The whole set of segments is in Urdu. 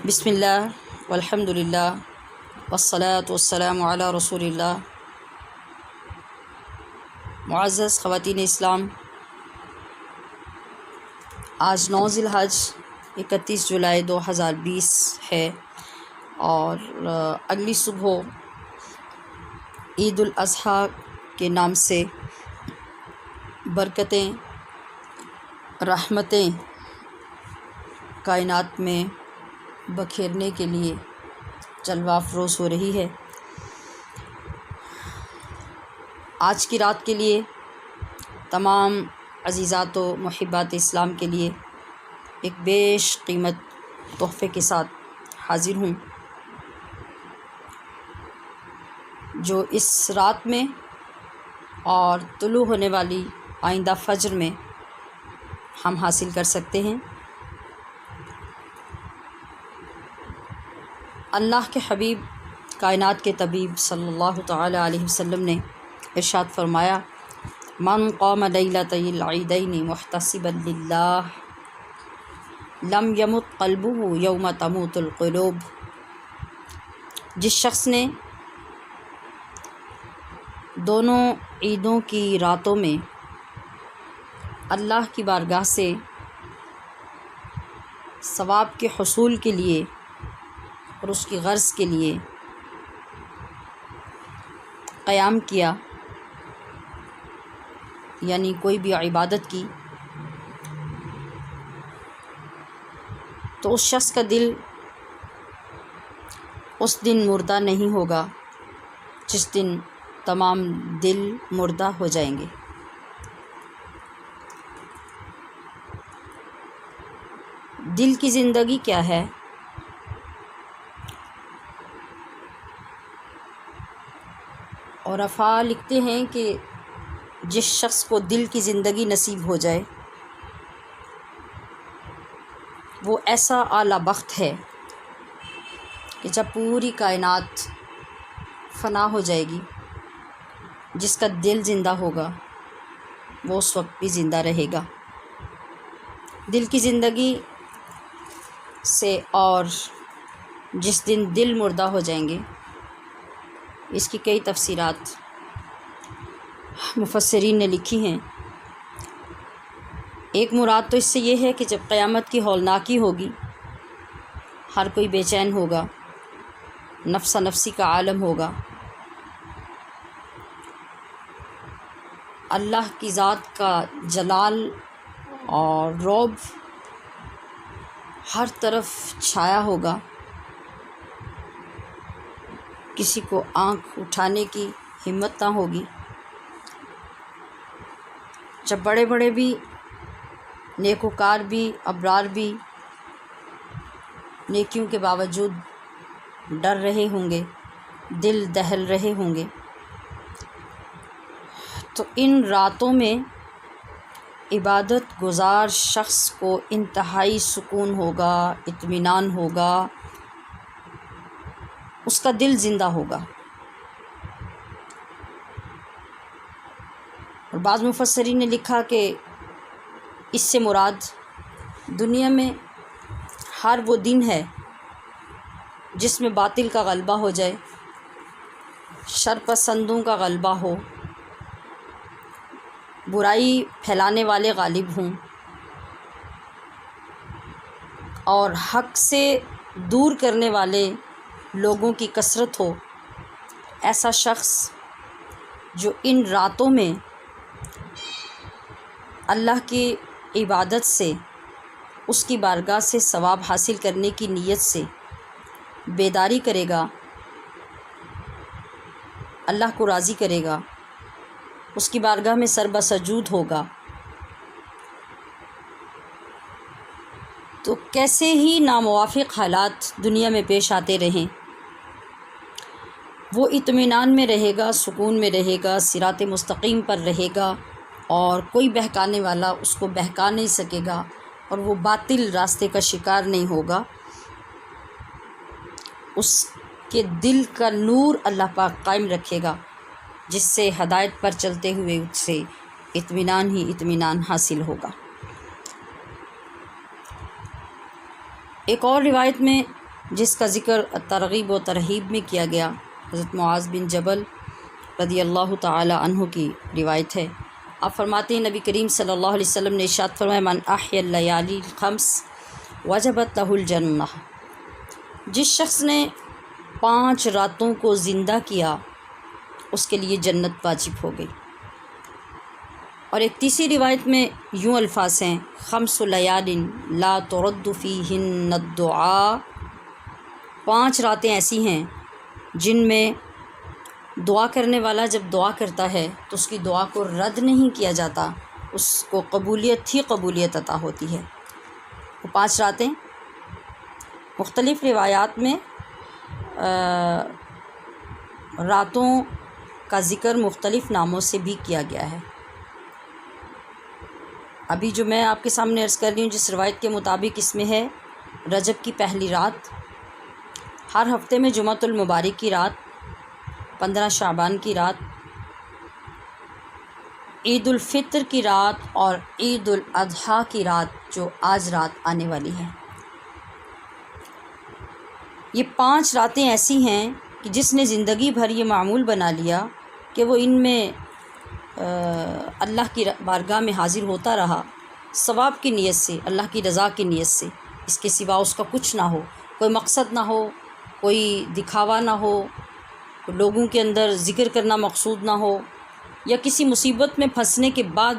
بسم اللہ والحمد للہ والصلاة والسلام علی رسول اللہ۔ معزز خواتین اسلام، آج 9 ذی الحج 31 جولائی 2020 ہے اور اگلی صبح عید الاضحیٰ کے نام سے برکتیں، رحمتیں کائنات میں بکھیرنے کے لیے جلوہ افروز ہو رہی ہے۔ آج کی رات کے لیے تمام عزیزات و محبات اسلام کے لیے ایک بیش قیمت تحفے کے ساتھ حاضر ہوں، جو اس رات میں اور طلوع ہونے والی آئندہ فجر میں ہم حاصل کر سکتے ہیں۔ اللہ کے حبیب کائنات کے طبیب صلی اللہ تعالی علیہ وسلم نے ارشاد فرمایا، من قام لیلۃ العیدین محتسبا للہ لم یمت قلبہ یوم تموت القلوب۔ جس شخص نے دونوں عیدوں کی راتوں میں اللہ کی بارگاہ سے ثواب کے حصول کے لیے اور اس کی غرض کے لیے قیام کیا، یعنی کوئی بھی عبادت کی، تو اس شخص کا دل اس دن مردہ نہیں ہوگا جس دن تمام دل مردہ ہو جائیں گے۔ دل کی زندگی کیا ہے؟ اور عرفا لکھتے ہیں کہ جس شخص کو دل کی زندگی نصیب ہو جائے وہ ایسا اعلیٰ بخت ہے کہ جب پوری کائنات فنا ہو جائے گی، جس کا دل زندہ ہوگا وہ اس وقت بھی زندہ رہے گا۔ دل کی زندگی سے اور جس دن دل مردہ ہو جائیں گے، اس کی کئی تفسیرات مفسرین نے لکھی ہیں۔ ایک مراد تو اس سے یہ ہے کہ جب قیامت کی ہولناکی ہوگی، ہر کوئی بے چین ہوگا، نفسا نفسی کا عالم ہوگا، اللہ کی ذات کا جلال اور رعب ہر طرف چھایا ہوگا، کسی کو آنکھ اٹھانے کی ہمت نہ ہوگی۔ جب بڑے بڑے بھی نیکوکار بھی ابرار بھی نیکیوں کے باوجود ڈر رہے ہوں گے، دل دہل رہے ہوں گے، تو ان راتوں میں عبادت گزار شخص کو انتہائی سکون ہوگا، اطمینان ہوگا، اس کا دل زندہ ہوگا۔ اور بعض مفسرین نے لکھا کہ اس سے مراد دنیا میں ہر وہ دن ہے جس میں باطل کا غلبہ ہو جائے، شر پسندوں کا غلبہ ہو، برائی پھیلانے والے غالب ہوں اور حق سے دور کرنے والے لوگوں کی کثرت ہو۔ ایسا شخص جو ان راتوں میں اللہ کی عبادت سے، اس کی بارگاہ سے ثواب حاصل کرنے کی نیت سے بیداری کرے گا، اللہ کو راضی کرے گا، اس کی بارگاہ میں سر بسجود ہوگا، تو کیسے ہی ناموافق حالات دنیا میں پیش آتے رہیں، وہ اطمینان میں رہے گا، سکون میں رہے گا، صراط مستقیم پر رہے گا اور کوئی بہکانے والا اس کو بہکا نہیں سکے گا اور وہ باطل راستے کا شکار نہیں ہوگا۔ اس کے دل کا نور اللہ پاک قائم رکھے گا، جس سے ہدایت پر چلتے ہوئے اس سے اطمینان ہی اطمینان حاصل ہوگا۔ ایک اور روایت میں جس کا ذکر ترغیب و ترہیب میں کیا گیا۔ حضرت معاذ بن جبل رضی اللہ تعالی عنہ کی روایت ہے۔ آپ فرماتے ہیں نبی کریم صلی اللہ علیہ وسلم نے ارشاد فرمایا من احیا اللیالی الخمس وجبت لہ الجنہ، جس شخص نے 5 راتوں کو زندہ کیا اس کے لیے جنت واجب ہو گئی۔ اور ایک تیسری روایت میں یوں الفاظ ہیں 5 لیال لا ترد فیہن الدعاء، 5 راتیں ایسی ہیں جن میں دعا کرنے والا جب دعا کرتا ہے تو اس کی دعا کو رد نہیں کیا جاتا، اس کو قبولیت ہی قبولیت عطا ہوتی ہے۔ وہ 5 راتیں مختلف روایات میں راتوں کا ذکر مختلف ناموں سے بھی کیا گیا ہے۔ ابھی جو میں آپ کے سامنے عرض کر رہی ہوں جس روایت کے مطابق اس میں ہے رجب کی پہلی رات، ہر ہفتے میں جمعۃ المبارک کی رات، 15 شعبان کی رات، عید الفطر کی رات اور عید الاضحیٰ کی رات جو آج رات آنے والی ہے۔ یہ 5 راتیں ایسی ہیں کہ جس نے زندگی بھر یہ معمول بنا لیا کہ وہ ان میں اللہ کی بارگاہ میں حاضر ہوتا رہا، ثواب کی نیت سے، اللہ کی رضا کی نیت سے، اس کے سوا اس کا کچھ نہ ہو، کوئی مقصد نہ ہو، کوئی دکھاوا نہ ہو، لوگوں کے اندر ذکر کرنا مقصود نہ ہو، یا کسی مصیبت میں پھنسنے کے بعد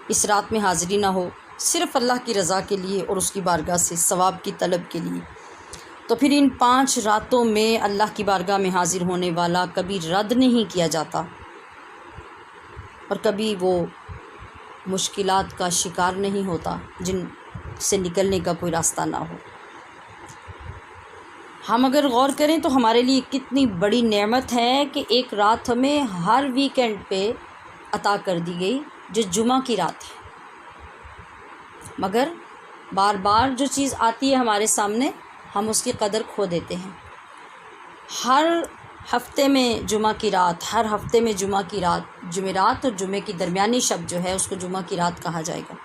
اس رات میں حاضری نہ ہو، صرف اللہ کی رضا کے لیے اور اس کی بارگاہ سے ثواب کی طلب کے لیے۔ تو پھر ان 5 راتوں میں اللہ کی بارگاہ میں حاضر ہونے والا کبھی رد نہیں کیا جاتا اور کبھی وہ مشکلات کا شکار نہیں ہوتا جن سے نکلنے کا کوئی راستہ نہ ہو۔ ہم اگر غور کریں تو ہمارے لیے کتنی بڑی نعمت ہے کہ ایک رات ہمیں ہر ویکنڈ پہ عطا کر دی گئی جو جمعہ کی رات ہے، مگر بار بار جو چیز آتی ہے ہمارے سامنے ہم اس کی قدر کھو دیتے ہیں۔ ہر ہفتے میں جمعہ کی رات، ہر ہفتے میں جمعہ کی رات، جمعرات اور جمعے کی درمیانی شب جو ہے اس کو جمعہ کی رات کہا جائے گا،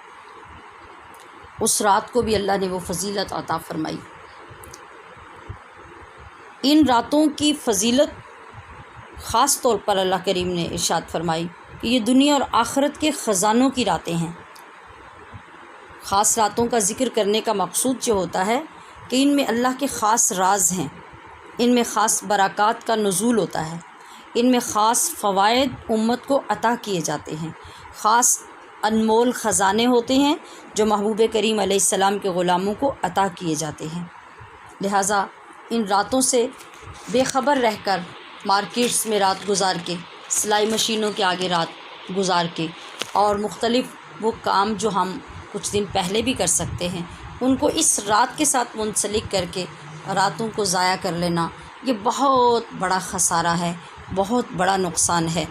اس رات کو بھی اللہ نے وہ فضیلت عطا فرمائی۔ ان راتوں کی فضیلت خاص طور پر اللہ کریم نے ارشاد فرمائی کہ یہ دنیا اور آخرت کے خزانوں کی راتیں ہیں۔ خاص راتوں کا ذکر کرنے کا مقصود جو ہوتا ہے کہ ان میں اللہ کے خاص راز ہیں، ان میں خاص برکات کا نزول ہوتا ہے، ان میں خاص فوائد امت کو عطا کیے جاتے ہیں، خاص انمول خزانے ہوتے ہیں جو محبوب کریم علیہ السلام کے غلاموں کو عطا کیے جاتے ہیں۔ لہٰذا ان راتوں سے بے خبر رہ کر مارکیٹس میں رات گزار کے، سلائی مشینوں کے آگے رات گزار کے اور مختلف وہ کام جو ہم کچھ دن پہلے بھی کر سکتے ہیں ان کو اس رات کے ساتھ منسلک کر کے راتوں کو ضائع کر لینا، یہ بہت بڑا خسارہ ہے، بہت بڑا نقصان ہے۔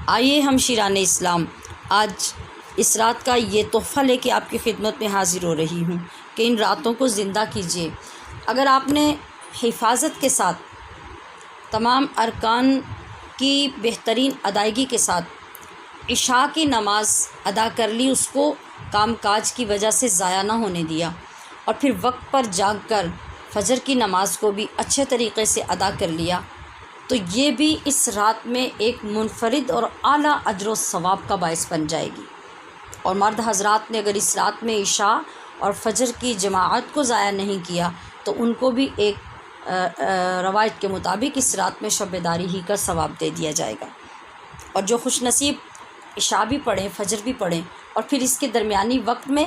آئیے ہم شیران اسلام آج اس رات کا یہ تحفہ لے کے آپ کی خدمت میں حاضر ہو رہی ہوں کہ ان راتوں کو زندہ کیجیے۔ اگر آپ نے حفاظت کے ساتھ تمام ارکان کی بہترین ادائیگی کے ساتھ عشاء کی نماز ادا کر لی، اس کو کام کاج کی وجہ سے ضائع نہ ہونے دیا، اور پھر وقت پر جاگ کر فجر کی نماز کو بھی اچھے طریقے سے ادا کر لیا، تو یہ بھی اس رات میں ایک منفرد اور اعلیٰ اجر و ثواب کا باعث بن جائے گی۔ اور مرد حضرات نے اگر اس رات میں عشاء اور فجر کی جماعت کو ضائع نہیں کیا تو ان کو بھی ایک روایت کے مطابق اس رات میں شب بیداری ہی کا ثواب دے دیا جائے گا۔ اور جو خوش نصیب عشاء بھی پڑھیں، فجر بھی پڑھیں اور پھر اس کے درمیانی وقت میں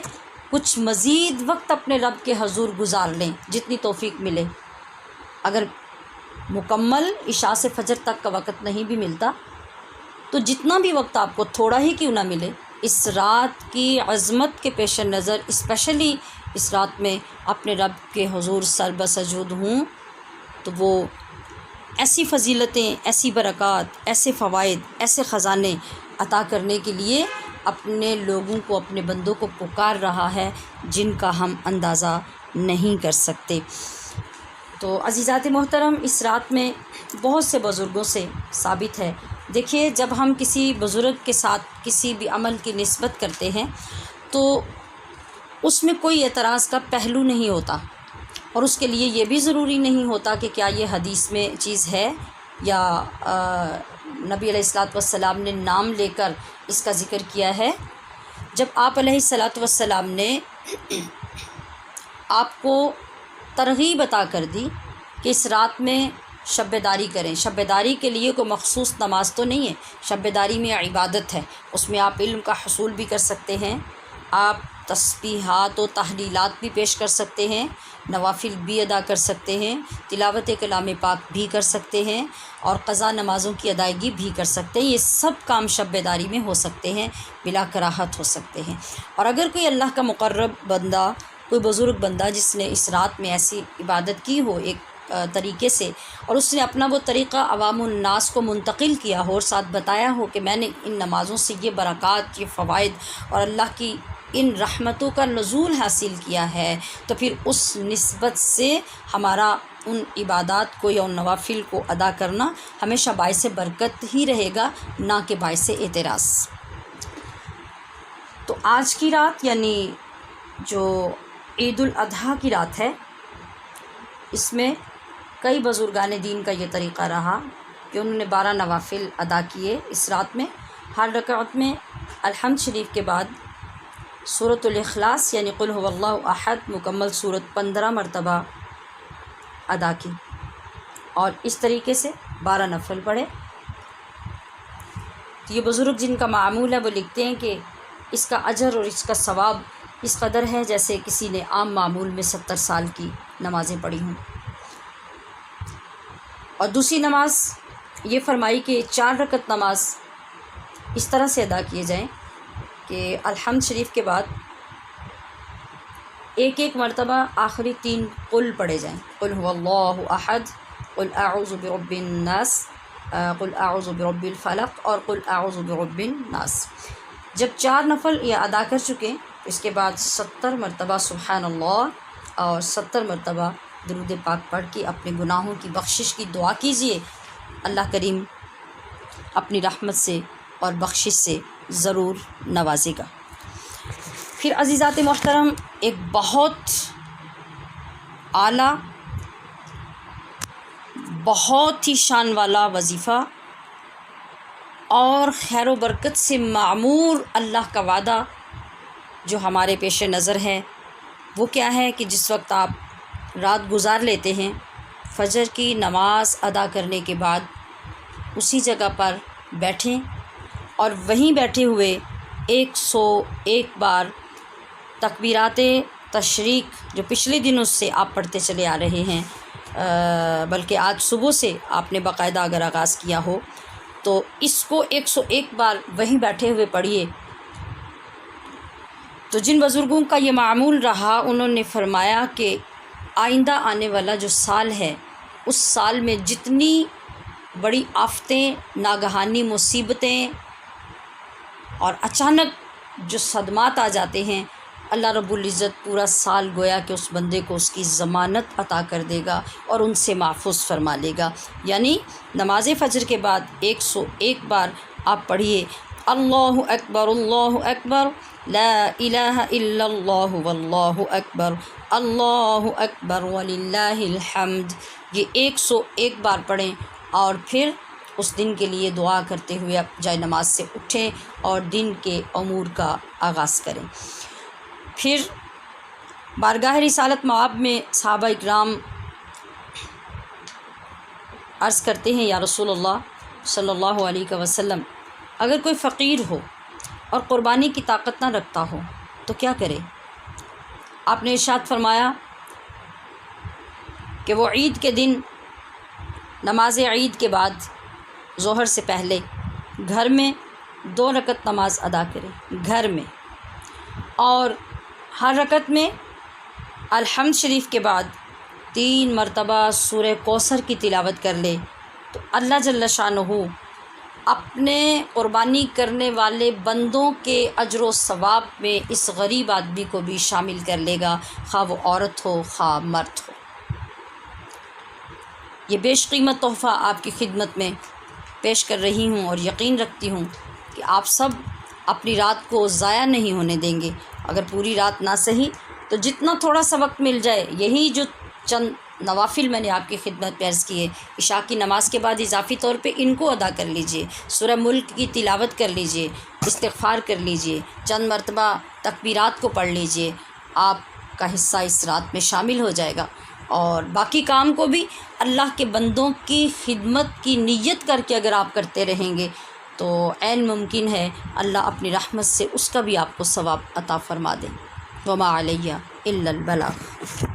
کچھ مزید وقت اپنے رب کے حضور گزار لیں جتنی توفیق ملے۔ اگر مکمل عشاء سے فجر تک کا وقت نہیں بھی ملتا تو جتنا بھی وقت آپ کو تھوڑا ہی کیوں نہ ملے، اس رات کی عظمت کے پیش نظر اسپیشلی اس رات میں اپنے رب کے حضور سر بسجود ہوں تو وہ ایسی فضیلتیں، ایسی برکات، ایسے فوائد، ایسے خزانے عطا کرنے کے لیے اپنے لوگوں کو، اپنے بندوں کو پکار رہا ہے جن کا ہم اندازہ نہیں کر سکتے۔ تو عزیزات محترم، اس رات میں بہت سے بزرگوں سے ثابت ہے۔ دیکھیے، جب ہم کسی بزرگ کے ساتھ کسی بھی عمل کی نسبت کرتے ہیں تو اس میں کوئی اعتراض کا پہلو نہیں ہوتا، اور اس کے لیے یہ بھی ضروری نہیں ہوتا کہ کیا یہ حدیث میں چیز ہے یا نبی علیہ الصلوۃ والسلام نے نام لے کر اس کا ذکر کیا ہے۔ جب آپ علیہ الصلوۃ والسلام نے آپ کو ترغیب عطا کر دی کہ اس رات میں شب داری کریں، شب داری کے لیے کوئی مخصوص نماز تو نہیں ہے، شب داری میں عبادت ہے، اس میں آپ علم کا حصول بھی کر سکتے ہیں، آپ تسبیحات و تحلیلات بھی پیش کر سکتے ہیں، نوافل بھی ادا کر سکتے ہیں، تلاوت کلام پاک بھی کر سکتے ہیں، اور قضا نمازوں کی ادائیگی بھی کر سکتے ہیں۔ یہ سب کام شب داری میں ہو سکتے ہیں، بلا کراہت ہو سکتے ہیں۔ اور اگر کوئی اللہ کا مقرب بندہ، کوئی بزرگ بندہ جس نے اس رات میں ایسی عبادت کی ہو ایک طریقے سے، اور اس نے اپنا وہ طریقہ عوام الناس کو منتقل کیا ہو اور ساتھ بتایا ہو کہ میں نے ان نمازوں سے یہ برکات، یہ فوائد اور اللہ کی ان رحمتوں کا نزول حاصل کیا ہے، تو پھر اس نسبت سے ہمارا ان عبادات کو یا ان نوافل کو ادا کرنا ہمیشہ باعث برکت ہی رہے گا، نہ کہ باعث اعتراض۔ تو آج کی رات یعنی جو عید الاضحیٰ کی رات ہے، اس میں کئی بزرگان دین کا یہ طریقہ رہا کہ انہوں نے 12 نوافل ادا کیے اس رات میں۔ ہر رکعت میں الحمد شریف کے بعد سورۃ الاخلاص یعنی قل هو اللہ احد مکمل سورت 15 مرتبہ ادا کی، اور اس طریقے سے 12 نفل پڑھے۔ تو یہ بزرگ جن کا معمول ہے وہ لکھتے ہیں کہ اس کا اجر اور اس کا ثواب اس قدر ہے جیسے کسی نے عام معمول میں 70 سال کی نمازیں پڑھی ہوں۔ اور دوسری نماز یہ فرمائی کہ 4 رکعت نماز اس طرح سے ادا کیے جائیں کہ الحمد شریف کے بعد ایک مرتبہ آخری 3 قل پڑھے جائیں، قل هو اللہ احد، قل اعوذ برب الناس، قل اعوذ برب الفلق، اور قل اعوذ برب الناس۔ جب 4 نفل یہ ادا کر چکے اس کے بعد 70 مرتبہ سبحان اللہ اور 70 مرتبہ درود پاک پڑھ کے اپنے گناہوں کی بخشش کی دعا کیجیے، اللہ کریم اپنی رحمت سے اور بخشش سے ضرور نوازے گا۔ پھر عزیزات محترم، ایک بہت اعلیٰ، بہت ہی شان والا وظیفہ اور خیر و برکت سے معمور اللہ کا وعدہ جو ہمارے پیش نظر ہے، وہ کیا ہے کہ جس وقت آپ رات گزار لیتے ہیں، فجر کی نماز ادا کرنے کے بعد اسی جگہ پر بیٹھیں اور وہیں بیٹھے ہوئے 101 بار تکبیرات تشریق جو پچھلے دنوں سے آپ پڑھتے چلے آ رہے ہیں، بلکہ آج صبح سے آپ نے باقاعدہ اگر آغاز کیا ہو تو اس کو 101 بار وہیں بیٹھے ہوئے پڑھیے۔ تو جن بزرگوں کا یہ معمول رہا انہوں نے فرمایا کہ آئندہ آنے والا جو سال ہے، اس سال میں جتنی بڑی آفتیں، ناگہانی مصیبتیں اور اچانک جو صدمات آ جاتے ہیں، اللہ رب العزت پورا سال گویا کہ اس بندے کو اس کی ضمانت عطا کر دے گا اور ان سے محفوظ فرما لے گا۔ یعنی نماز فجر کے بعد 101 بار آپ پڑھیے اللہ اکبر لا الہ الا اللہ واللہ اکبر وللہ الحمد، یہ 101 بار پڑھیں اور پھر اس دن کے لیے دعا کرتے ہوئے آپ جائے نماز سے اٹھیں اور دن کے امور کا آغاز کریں۔ پھر بارگاہ رسالت مآب میں صحابہ اکرام عرض کرتے ہیں یا رسول اللہ صلی اللہ علیہ وسلم، اگر کوئی فقیر ہو اور قربانی کی طاقت نہ رکھتا ہو تو کیا کرے؟ آپ نے ارشاد فرمایا کہ وہ عید کے دن نماز عید کے بعد ظہر سے پہلے گھر میں 2 رکعت نماز ادا کرے، گھر میں، اور ہر رکعت میں الحمد شریف کے بعد 3 مرتبہ سورہ کوثر کی تلاوت کر لے تو اللہ جل شانہ اپنے قربانی کرنے والے بندوں کے اجر و ثواب میں اس غریب آدمی کو بھی شامل کر لے گا، خواہ وہ عورت ہو خواہ مرد ہو۔ یہ بیش قیمت تحفہ آپ کی خدمت میں پیش کر رہی ہوں اور یقین رکھتی ہوں کہ آپ سب اپنی رات کو ضائع نہیں ہونے دیں گے۔ اگر پوری رات نہ صحیح تو جتنا تھوڑا سا وقت مل جائے، یہی جو چند نوافل میں نے آپ کی خدمت میں عرض کیے. عشاء کی نماز کے بعد اضافی طور پہ ان کو ادا کر لیجئے. سورہ ملک کی تلاوت کر لیجئے، استغفار کر لیجئے، چند مرتبہ تکبیرات کو پڑھ لیجئے. آپ کا حصہ اس رات میں شامل ہو جائے گا. اور باقی کام کو بھی اللہ کے بندوں کی خدمت کی نیت کر کے اگر آپ کرتے رہیں گے تو عین ممکن ہے اللہ اپنی رحمت سے اس کا بھی آپ کو ثواب عطا فرما دے. وما علیہ الا البلاغ.